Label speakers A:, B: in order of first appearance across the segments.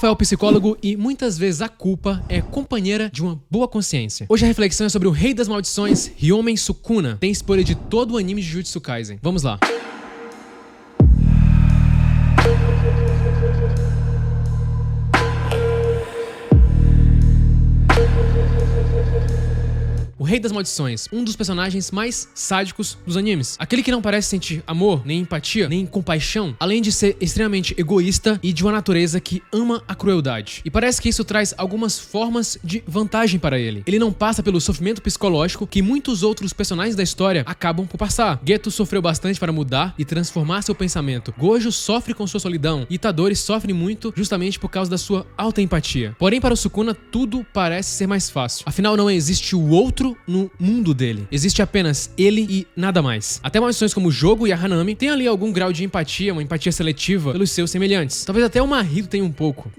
A: Rafael, psicólogo, e muitas vezes a culpa é companheira de uma boa consciência. Hoje a reflexão é sobre o rei das maldições, Ryomen Sukuna. Tem spoiler de todo o anime de Jujutsu Kaisen. Vamos lá. O Rei das Maldições, um dos personagens mais sádicos dos animes. Aquele que não parece sentir amor, nem empatia, nem compaixão, além de ser extremamente egoísta e de uma natureza que ama a crueldade. E parece que isso traz algumas formas de vantagem para ele. Ele não passa pelo sofrimento psicológico que muitos outros personagens da história acabam por passar. Geto sofreu bastante para mudar e transformar seu pensamento. Gojo sofre com sua solidão. E Itadori sofre muito justamente por causa da sua alta empatia. Porém, para o Sukuna, tudo parece ser mais fácil. Afinal, não existe o outro no mundo dele. Existe apenas ele e nada mais. Até maldições como o Jogo e a Hanami têm ali algum grau de empatia, uma empatia seletiva pelos seus semelhantes. Talvez até o Mahito tenha um pouco.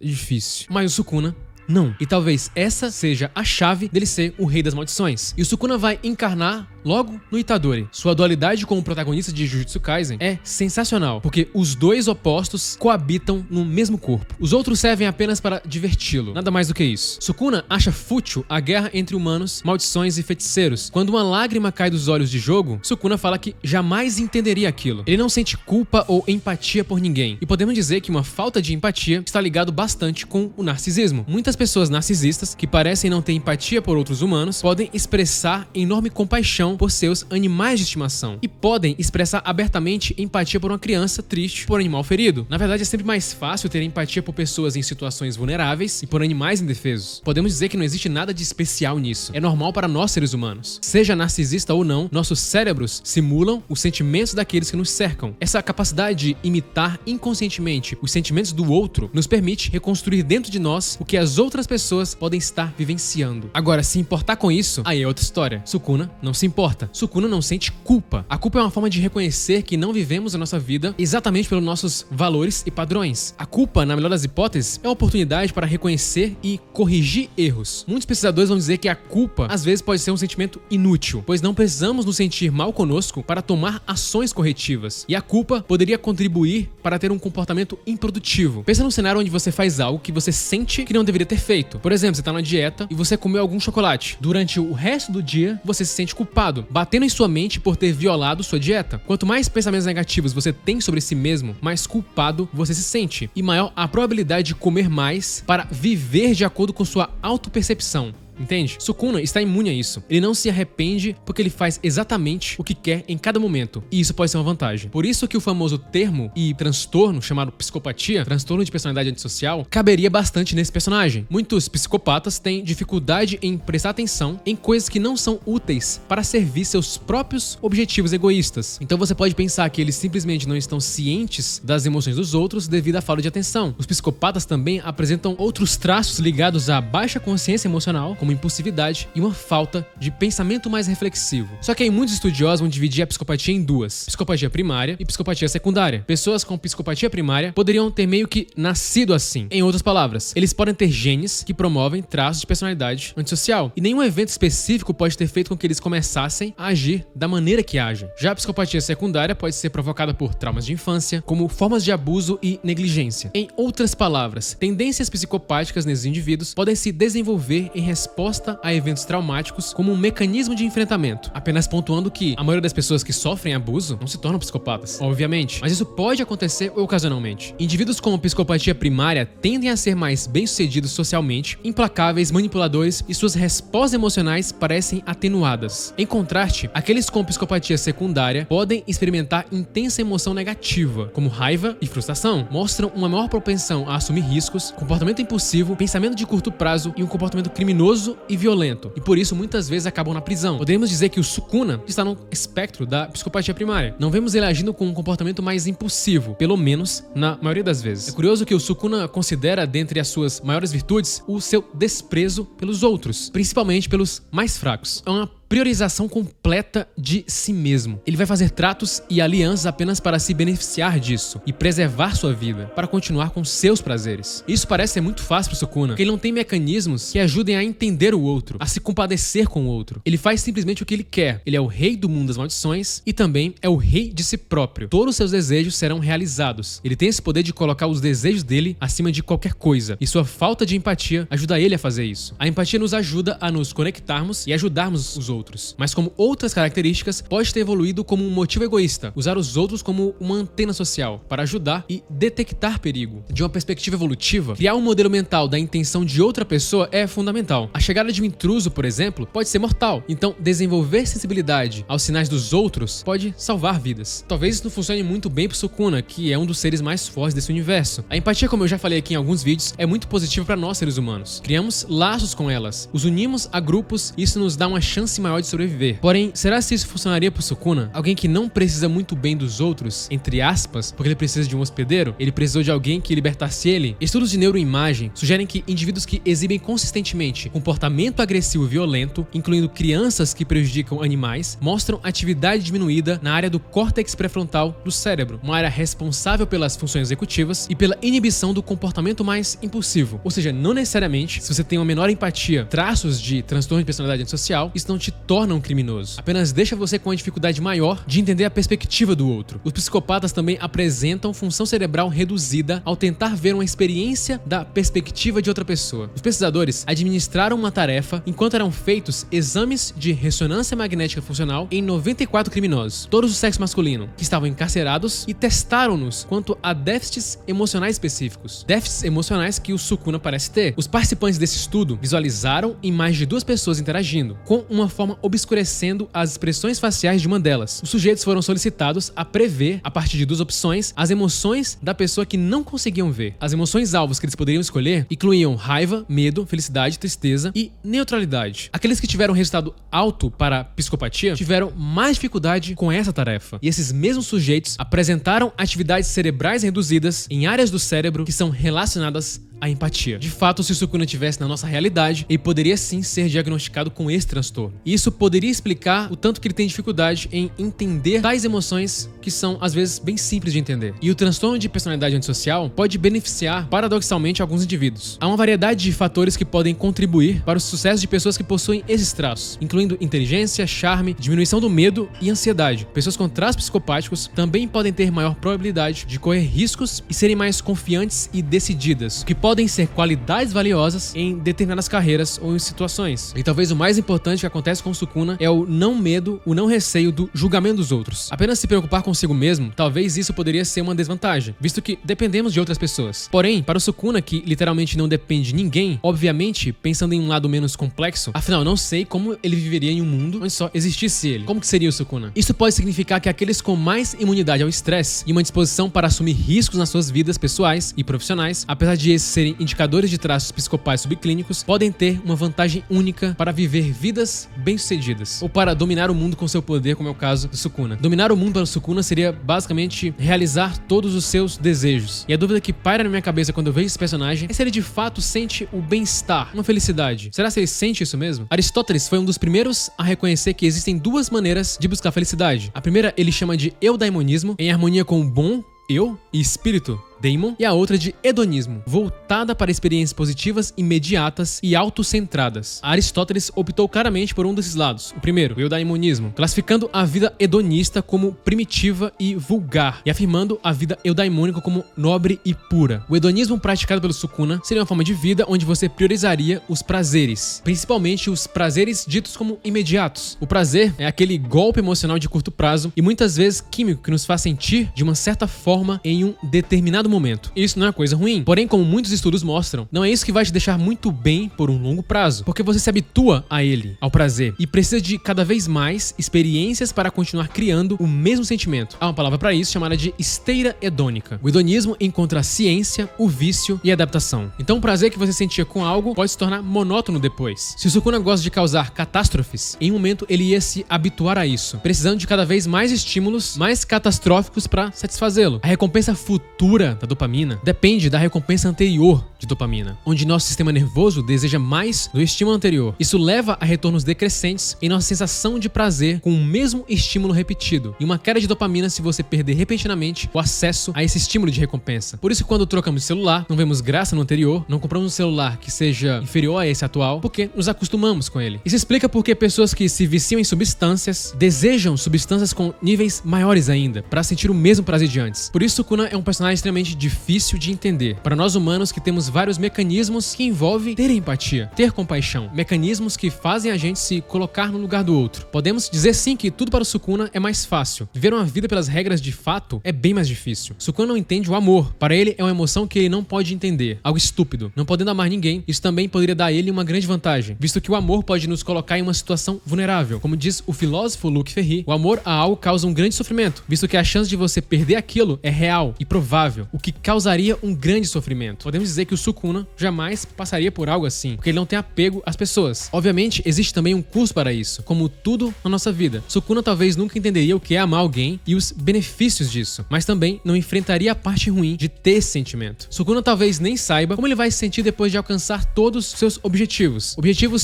A: Difícil. Mas o Sukuna não. E talvez essa seja a chave dele ser o Rei das Maldições. E o Sukuna vai encarnar logo no Itadori. Sua dualidade como protagonista de Jujutsu Kaisen é sensacional, porque os dois opostos coabitam no mesmo corpo. Os outros servem apenas para diverti-lo, nada mais do que isso. Sukuna acha fútil a guerra entre humanos, maldições e feiticeiros. Quando uma lágrima cai dos olhos de Jogo, Sukuna fala que jamais entenderia aquilo. Ele não sente culpa ou empatia por ninguém. E podemos dizer que uma falta de empatia está ligado bastante com o narcisismo. Muitas pessoas narcisistas, que parecem não ter empatia por outros humanos, podem expressar enorme compaixão por seus animais de estimação e podem expressar abertamente empatia por uma criança triste, por um animal ferido. Na verdade, é sempre mais fácil ter empatia por pessoas em situações vulneráveis e por animais indefesos. Podemos dizer que não existe nada de especial nisso. É normal para nós, seres humanos. Seja narcisista ou não, nossos cérebros simulam os sentimentos daqueles que nos cercam. Essa capacidade de imitar inconscientemente os sentimentos do outro nos permite reconstruir dentro de nós o que as outras pessoas podem estar vivenciando. Agora, se importar com isso, aí é outra história. Sukuna não se importa. Sukuna não sente culpa. A culpa é uma forma de reconhecer que não vivemos a nossa vida exatamente pelos nossos valores e padrões. A culpa, na melhor das hipóteses, é uma oportunidade para reconhecer e corrigir erros. Muitos pesquisadores vão dizer que a culpa às vezes pode ser um sentimento inútil, pois não precisamos nos sentir mal conosco para tomar ações corretivas. E a culpa poderia contribuir para ter um comportamento improdutivo. Pensa num cenário onde você faz algo que você sente que não deveria ter feito. Por exemplo, você está na dieta e você comeu algum chocolate. Durante o resto do dia, você se sente culpado, batendo em sua mente por ter violado sua dieta. Quanto mais pensamentos negativos você tem sobre si mesmo, mais culpado você se sente. E maior a probabilidade de comer mais para viver de acordo com sua autopercepção. Entende? Sukuna está imune a isso. Ele não se arrepende porque ele faz exatamente o que quer em cada momento. E isso pode ser uma vantagem. Por isso que o famoso termo e transtorno, chamado psicopatia, transtorno de personalidade antissocial, caberia bastante nesse personagem. Muitos psicopatas têm dificuldade em prestar atenção em coisas que não são úteis para servir seus próprios objetivos egoístas. Então você pode pensar que eles simplesmente não estão cientes das emoções dos outros devido à falta de atenção. Os psicopatas também apresentam outros traços ligados à baixa consciência emocional, como impulsividade e uma falta de pensamento mais reflexivo. Só que aí muitos estudiosos vão dividir a psicopatia em duas: psicopatia primária e psicopatia secundária. Pessoas com psicopatia primária poderiam ter meio que nascido assim. Em outras palavras, eles podem ter genes que promovem traços de personalidade antissocial, e nenhum evento específico pode ter feito com que eles começassem a agir da maneira que agem. Já a psicopatia secundária pode ser provocada por traumas de infância, como formas de abuso e negligência. Em outras palavras, tendências psicopáticas nesses indivíduos podem se desenvolver em resposta a eventos traumáticos como um mecanismo de enfrentamento. Apenas pontuando que a maioria das pessoas que sofrem abuso não se tornam psicopatas, obviamente, mas isso pode acontecer ocasionalmente. Indivíduos com psicopatia primária tendem a ser mais bem-sucedidos socialmente, implacáveis, manipuladores, e suas respostas emocionais parecem atenuadas. Em contraste, aqueles com psicopatia secundária podem experimentar intensa emoção negativa, como raiva e frustração. Mostram uma maior propensão a assumir riscos, comportamento impulsivo, pensamento de curto prazo e um comportamento criminoso e violento, e por isso muitas vezes acabam na prisão. Podemos dizer que o Sukuna está no espectro da psicopatia primária. Não vemos ele agindo com um comportamento mais impulsivo, pelo menos na maioria das vezes. É curioso que o Sukuna considera, dentre as suas maiores virtudes, o seu desprezo pelos outros, principalmente pelos mais fracos. É uma priorização completa de si mesmo. Ele vai fazer tratos e alianças apenas para se beneficiar disso e preservar sua vida, para continuar com seus prazeres. Isso parece ser muito fácil pro Sukuna, porque ele não tem mecanismos que ajudem a entender o outro, a se compadecer com o outro. Ele faz simplesmente o que ele quer. Ele é o rei do mundo das maldições e também é o rei de si próprio. Todos os seus desejos serão realizados. Ele tem esse poder de colocar os desejos dele acima de qualquer coisa, e sua falta de empatia ajuda ele a fazer isso. A empatia nos ajuda a nos conectarmos e ajudarmos os outros, mas como outras características, pode ter evoluído como um motivo egoísta, usar os outros como uma antena social para ajudar e detectar perigo. De uma perspectiva evolutiva, criar um modelo mental da intenção de outra pessoa é fundamental. A chegada de um intruso, por exemplo, pode ser mortal, então desenvolver sensibilidade aos sinais dos outros pode salvar vidas. Talvez isso não funcione muito bem pro Sukuna, que é um dos seres mais fortes desse universo. A empatia, como eu já falei aqui em alguns vídeos, é muito positiva para nós seres humanos. Criamos laços com elas, os unimos a grupos e isso nos dá uma chance maior de sobreviver. Porém, será que isso funcionaria pro Sukuna? Alguém que não precisa muito bem dos outros, entre aspas, porque ele precisa de um hospedeiro, ele precisou de alguém que libertasse ele? Estudos de neuroimagem sugerem que indivíduos que exibem consistentemente comportamento agressivo e violento, incluindo crianças que prejudicam animais, mostram atividade diminuída na área do córtex pré-frontal do cérebro, uma área responsável pelas funções executivas e pela inibição do comportamento mais impulsivo. Ou seja, não necessariamente, se você tem uma menor empatia, traços de transtorno de personalidade antissocial, isso não te torna um criminoso. Apenas deixa você com uma dificuldade maior de entender a perspectiva do outro. Os psicopatas também apresentam função cerebral reduzida ao tentar ver uma experiência da perspectiva de outra pessoa. Os pesquisadores administraram uma tarefa enquanto eram feitos exames de ressonância magnética funcional em 94 criminosos, todos do sexo masculino, que estavam encarcerados, e testaram-nos quanto a déficits emocionais específicos. Déficits emocionais que o Sukuna parece ter. Os participantes desse estudo visualizaram imagens de duas pessoas interagindo, com uma forma obscurecendo as expressões faciais de uma delas. Os sujeitos foram solicitados a prever, a partir de duas opções, as emoções da pessoa que não conseguiam ver. As emoções alvos que eles poderiam escolher incluíam raiva, medo, felicidade, tristeza e neutralidade. Aqueles que tiveram resultado alto para psicopatia tiveram mais dificuldade com essa tarefa. E esses mesmos sujeitos apresentaram atividades cerebrais reduzidas em áreas do cérebro que são relacionadas à empatia. De fato, se o Sukuna estivesse na nossa realidade, ele poderia sim ser diagnosticado com esse transtorno. E isso poderia explicar o tanto que ele tem dificuldade em entender tais emoções que são, às vezes, bem simples de entender. E o transtorno de personalidade antissocial pode beneficiar, paradoxalmente, alguns indivíduos. Há uma variedade de fatores que podem contribuir para o sucesso de pessoas que possuem esses traços, incluindo inteligência, charme, diminuição do medo e ansiedade. Pessoas com traços psicopáticos também podem ter maior probabilidade de correr riscos e serem mais confiantes e decididas, o que podem ser qualidades valiosas em determinadas carreiras ou em situações. E talvez o mais importante que acontece com o Sukuna é o não medo, o não receio do julgamento dos outros. Apenas se preocupar consigo mesmo, talvez isso poderia ser uma desvantagem, visto que dependemos de outras pessoas. Porém, para o Sukuna, que literalmente não depende de ninguém, obviamente, pensando em um lado menos complexo, afinal, não sei como ele viveria em um mundo onde só existisse ele. Como que seria o Sukuna? Isso pode significar que aqueles com mais imunidade ao estresse e uma disposição para assumir riscos nas suas vidas pessoais e profissionais, apesar de esses serem indicadores de traços psicopatas subclínicos, podem ter uma vantagem única para viver vidas bem-sucedidas, ou para dominar o mundo com seu poder, como é o caso do Sukuna. Dominar o mundo para o Sukuna seria basicamente realizar todos os seus desejos. E a dúvida que paira na minha cabeça quando eu vejo esse personagem é se ele de fato sente o bem-estar, uma felicidade. Será que ele sente isso mesmo? Aristóteles foi um dos primeiros a reconhecer que existem duas maneiras de buscar felicidade. A primeira ele chama de eudaimonismo, em harmonia com o bom, eu e espírito, daemon, e a outra de hedonismo, voltada para experiências positivas, imediatas e autocentradas. Aristóteles optou claramente por um desses lados, o primeiro, o eudaimonismo, classificando a vida hedonista como primitiva e vulgar, e afirmando a vida eudaimônica como nobre e pura. O hedonismo praticado pelo Sukuna seria uma forma de vida onde você priorizaria os prazeres, principalmente os prazeres ditos como imediatos. O prazer é aquele golpe emocional de curto prazo e muitas vezes químico que nos faz sentir de uma certa forma em um determinado momento. Isso não é coisa ruim, porém, como muitos estudos mostram, não é isso que vai te deixar muito bem por um longo prazo, porque você se habitua a ele, ao prazer, e precisa de cada vez mais experiências para continuar criando o mesmo sentimento. Há uma palavra para isso chamada de esteira hedônica. O hedonismo encontra a ciência, o vício e a adaptação. Então o prazer que você sentia com algo pode se tornar monótono depois. Se o Sukuna gosta de causar catástrofes, em um momento ele ia se habituar a isso, precisando de cada vez mais estímulos mais catastróficos para satisfazê-lo. A recompensa futura da dopamina depende da recompensa anterior de dopamina, onde nosso sistema nervoso deseja mais do estímulo anterior. Isso leva a retornos decrescentes em nossa sensação de prazer com o mesmo estímulo repetido e uma queda de dopamina se você perder repentinamente o acesso a esse estímulo de recompensa. Por isso, quando trocamos de celular, não vemos graça no anterior, não compramos um celular que seja inferior a esse atual, porque nos acostumamos com ele. Isso explica porque pessoas que se viciam em substâncias desejam substâncias com níveis maiores ainda, para sentir o mesmo prazer de antes. Por isso, Sukuna é um personagem extremamente difícil de entender. Para nós humanos que temos vários mecanismos que envolvem ter empatia, ter compaixão, mecanismos que fazem a gente se colocar no lugar do outro. Podemos dizer sim que tudo para o Sukuna é mais fácil. Viver uma vida pelas regras de fato é bem mais difícil. Sukuna não entende o amor. Para ele é uma emoção que ele não pode entender. Algo estúpido. Não podendo amar ninguém, isso também poderia dar a ele uma grande vantagem, visto que o amor pode nos colocar em uma situação vulnerável. Como diz o filósofo Luc Ferry, o amor a algo causa um grande sofrimento, visto que a chance de você perder aquilo é real e provável, o que causaria um grande sofrimento. Podemos dizer que o Sukuna jamais passaria por algo assim, porque ele não tem apego às pessoas. Obviamente, existe também um curso para isso, como tudo na nossa vida. Sukuna talvez nunca entenderia o que é amar alguém e os benefícios disso, mas também não enfrentaria a parte ruim de ter esse sentimento. Sukuna talvez nem saiba como ele vai se sentir depois de alcançar todos os seus objetivos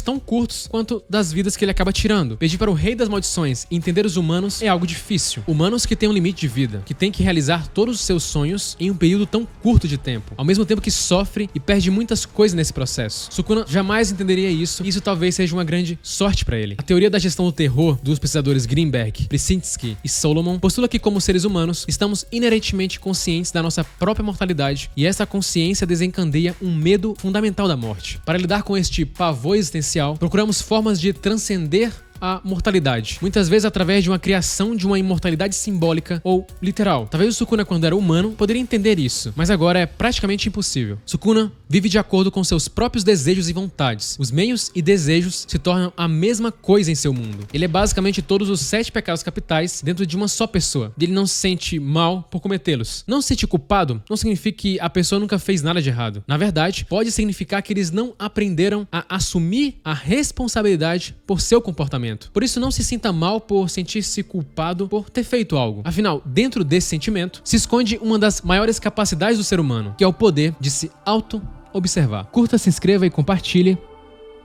A: tão curtos quanto das vidas que ele acaba tirando. Pedir para o rei das maldições entender os humanos é algo difícil. Humanos que têm um limite de vida, que têm que realizar todos os seus sonhos em um período tão curto de tempo, ao mesmo tempo que sofre e perde muitas coisas nesse processo. Sukuna jamais entenderia isso, e isso talvez seja uma grande sorte para ele. A teoria da gestão do terror dos pesquisadores Greenberg, Brzezinski e Solomon postula que, como seres humanos, estamos inerentemente conscientes da nossa própria mortalidade, e essa consciência desencadeia um medo fundamental da morte. Para lidar com este pavor existencial, procuramos formas de transcender a mortalidade, muitas vezes através de uma criação de uma imortalidade simbólica ou literal. Talvez o Sukuna, quando era humano, poderia entender isso, mas agora é praticamente impossível. Sukuna vive de acordo com seus próprios desejos e vontades. Os meios e desejos se tornam a mesma coisa em seu mundo. Ele é basicamente todos os 7 pecados capitais dentro de uma só pessoa. Ele não se sente mal por cometê-los. Não se sentir culpado não significa que a pessoa nunca fez nada de errado. Na verdade, pode significar que eles não aprenderam a assumir a responsabilidade por seu comportamento. Por isso, não se sinta mal por sentir-se culpado por ter feito algo. Afinal, dentro desse sentimento se esconde uma das maiores capacidades do ser humano, que é o poder de se auto-observar. Curta, se inscreva e compartilhe.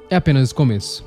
A: É apenas o começo.